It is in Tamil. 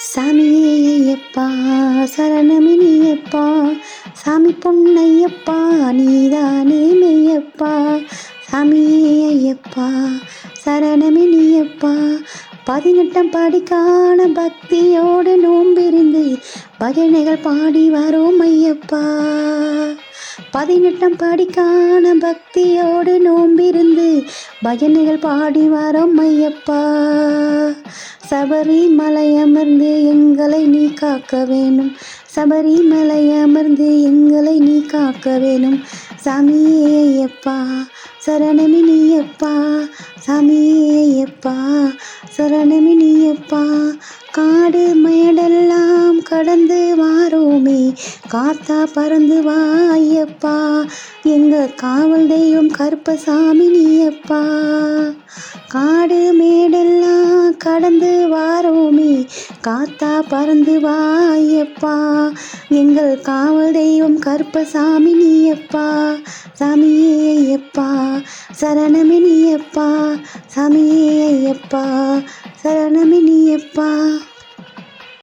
சாமியே ஐயப்பா சரணமினியப்பா, சாமி பொன்னையப்பா நீதானே மெய்யப்பா. சாமியே ஐயப்பா சரணமினியப்பா, 18 படிக்கான பக்தியோடு நோம்பிருந்து பஜனைகள் பாடி வரோம் ஐயப்பா. 18 படிக்கான பக்தியோடு நோம்பிருந்து பஜனைகள் பாடி வரோம் ஐயப்பா. சபரிமலை அமர்ந்து எங்களை நீ காக்க வேணும், சபரிமலை அமர்ந்து எங்களை நீ காக்க வேணும். சாமியே ஐயப்பா சரணமினியப்பா, சாமியே ஐயப்பா சரணமினியப்பா. காடு மேடெல்லாம் கடந்து வாரோமே, காத்தா பறந்து வா ஐயப்பா. எங்க காவல் தெய்வம் கருப்பசாமி நீயப்பா. காடு மேடெல்லாம் கடந்து வாரோமே, காத்தா பறந்து வா ஐயப்பா. எங்கள் காவல் தெய்வம் கருப்பசாமி நீயப்பா. சாமியே ஐயப்பா சரணமினியப்பா, சாமியே ஐயப்பா சரணமினியப்பா.